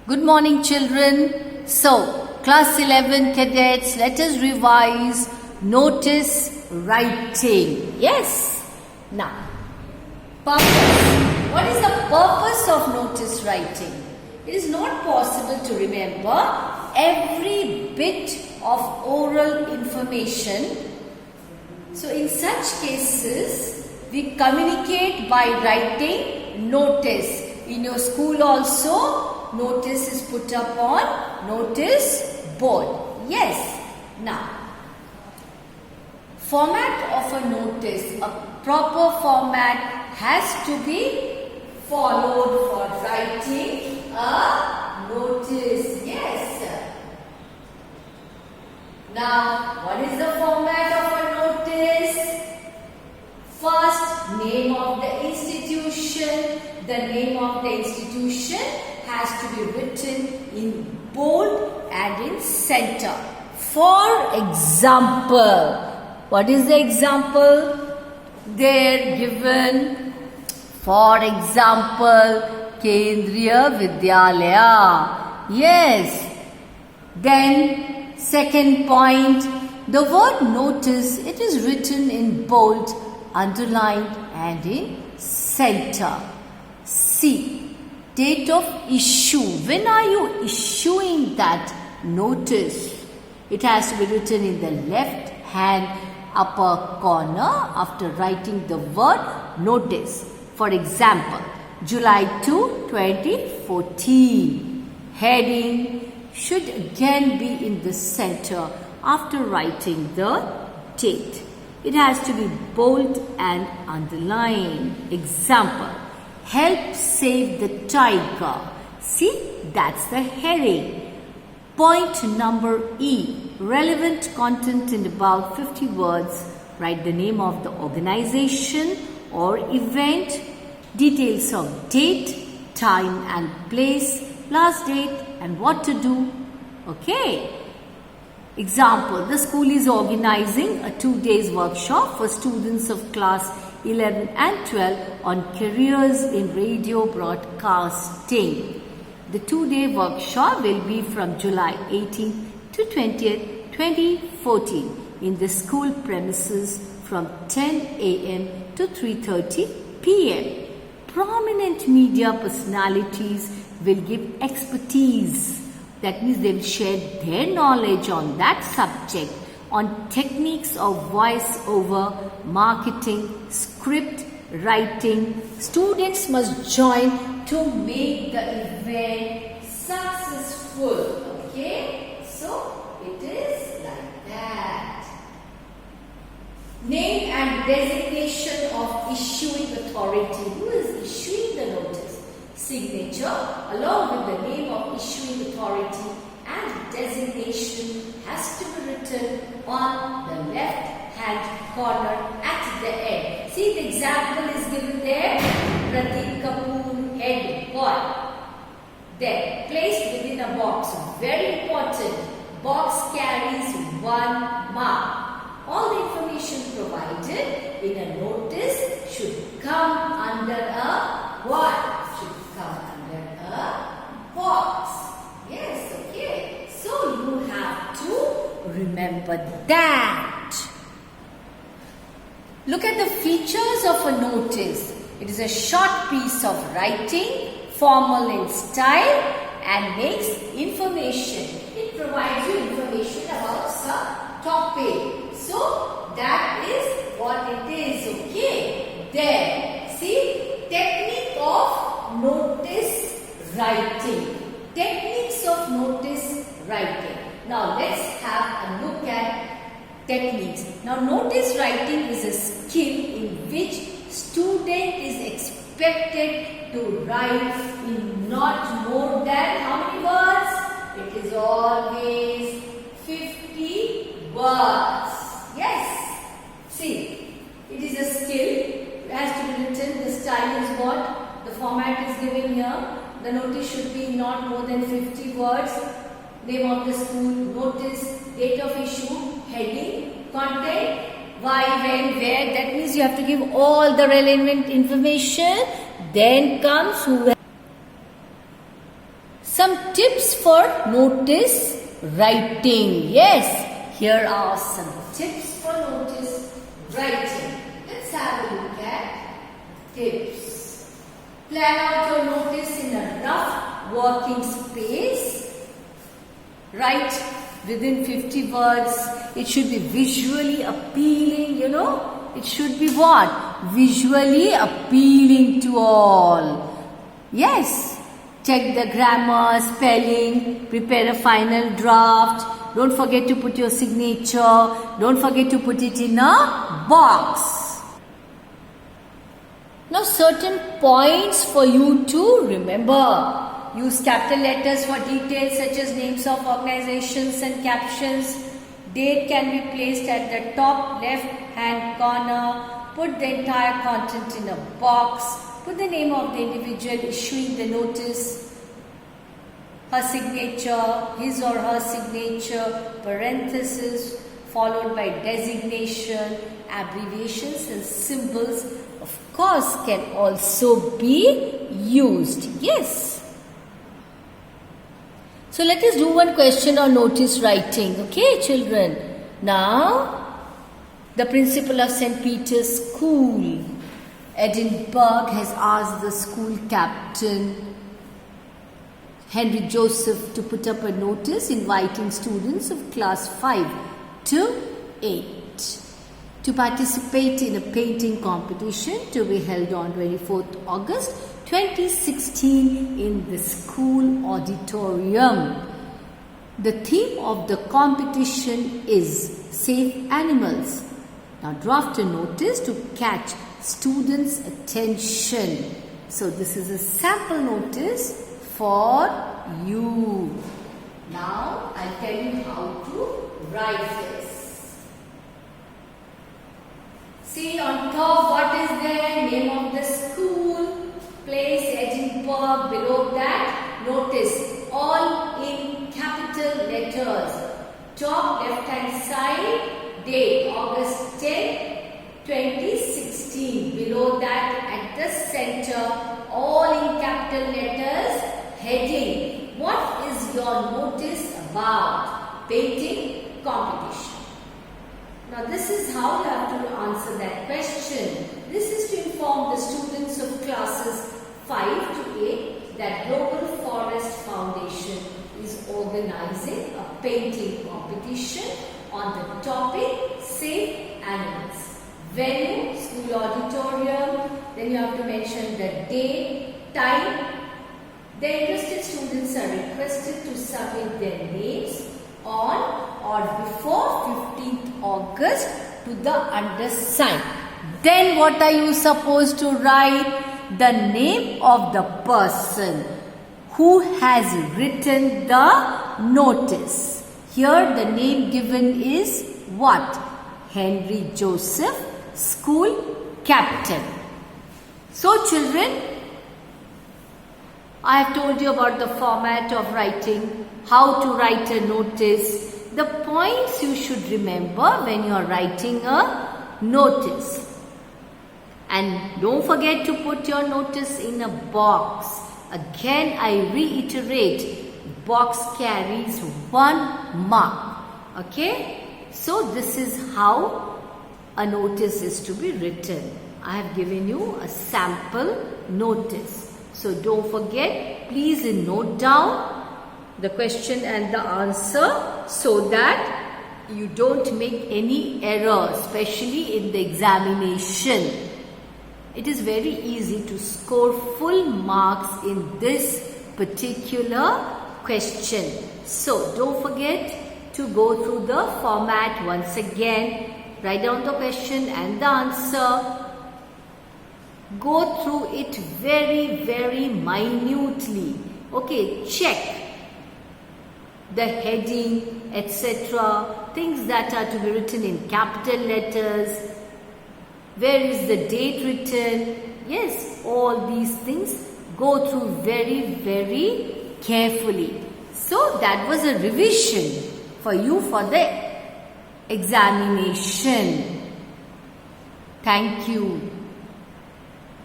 Good morning, children. So, class 11 cadets, let us revise notice writing. Yes. Now, purpose. What is the purpose of notice writing? It is not possible to remember every bit of oral information. So, in such cases, we communicate by writing notice. In your school also, notice is put up on notice board. Yes. Now, format of a notice. A proper format has to be followed for writing a notice. Yes. Now, what is the format of a notice? First, name of the institution. The name of the institution has to be written in bold and in center. For example, what is the example? There given. For example, Kendriya Vidyalaya. Yes. Then, second point, the word notice, it is written in bold, underlined and in center. C. Date of issue. When are you issuing that notice? It has to be written in the left hand upper corner after writing the word notice. For example, July 2, 2014. Heading should again be in the center after writing the date. It has to be bold and underlined. Example. Help save the tiger. See, that's the heading. Point number E. Relevant content in about 50 words. Write the name of the organization or event, details of date, time and place, last date and what to do. Okay. Example. The school is organizing a 2-day workshop for students of class 11 and 12 on careers in radio broadcasting. The 2-day workshop will be from July 18th to 20th, 2014 in the school premises from 10 a.m. to 3:30 p.m. Prominent media personalities will give expertise. That means they will share their knowledge on that subject, on techniques of voice-over, marketing, script writing. Students must join to make the event successful. Okay? So, it is like that. Name and designation of issuing authority. Who is issuing the notice? Signature along with the name of issuing authority and designation has to be written on the left hand corner at the end. See, the example is given there. Pratik Kapoor, head boy. Then placed within a box. Very important. Box carries 1 mark. All the information provided in a notice should come under a what? Should come under a box. Yes, okay. So you have to remember that. Look at the features of a notice. It is a short piece of writing, formal in style and makes information. It provides you information about some topic. So that is what it is, okay? Then, see, technique of notice writing. Techniques of notice writing. Now let's have a look at techniques. Now notice writing is a skill in which student is expected to write in not more than how many words? It is always 50 words. Yes. See, it is a skill. It has to be written. The style is what? The format is given here. The notice should be not more than 50 words. Name of the school, notice, date of issue, heading, content, why, when, where. That means you have to give all the relevant information. Then comes who. Some tips for notice writing. Yes, here are some tips for notice writing. Let's have a look at tips. Plan out your notice in a rough working space. Write within 50 words. It should be visually appealing, It should be what? Visually appealing to all. Yes. Check the grammar, spelling, prepare a final draft. Don't forget to put your signature. Don't forget to put it in a box. Now certain points for you to remember. Use capital letters for details such as names of organizations and captions. Date can be placed at the top left hand corner. Put the entire content in a box. Put the name of the individual issuing the notice, her signature, his or her signature, parenthesis, followed by designation, abbreviations and symbols, of course, can also be used. Yes. So let us do one question on notice writing. Okay, children. Now, the principal of St. Peter's School, Edinburgh, has asked the school captain, Henry Joseph, to put up a notice inviting students of class 5 to 8 to participate in a painting competition to be held on 24th August 2016 in the school auditorium. The theme of the competition is Safe Animals. Now draft a notice to catch students' attention. So this is a sample notice for you. Now I'll tell you how to write this. See on top what is there? Name of the school, place Edinburgh. Below that, notice all in capital letters. Top left hand side, date August 10, 2016. Below that, at the center, all in capital letters, heading. What is your notice about? Painting competition. Now this is how you have to answer that question. This is to inform the students of classes 5 to 8 that Global Forest Foundation is organizing a painting competition on the topic Safe Animals. Venue, school auditorium, then you have to mention the date, time. The interested students are requested to submit their names on or before 15th August to the undersigned. Then what are you supposed to write? The name of the person who has written the notice. Here the name given is what? Henry Joseph, school captain. So children, I have told you about the format of writing, how to write a notice, the points you should remember when you are writing a notice. And don't forget to put your notice in a box. Again, I reiterate, box carries 1 mark. Okay? So this is how a notice is to be written. I have given you a sample notice. So don't forget, please note down the question and the answer so that you don't make any error, especially in the examination. It is very easy to score full marks in this particular question. So don't forget to go through the format once again. Write down the question and the answer. Go through it very, very minutely. Okay, check the heading, etc. Things that are to be written in capital letters. Where is the date written? Yes, all these things go through very, very carefully. So that was a revision for you for the examination. Thank you.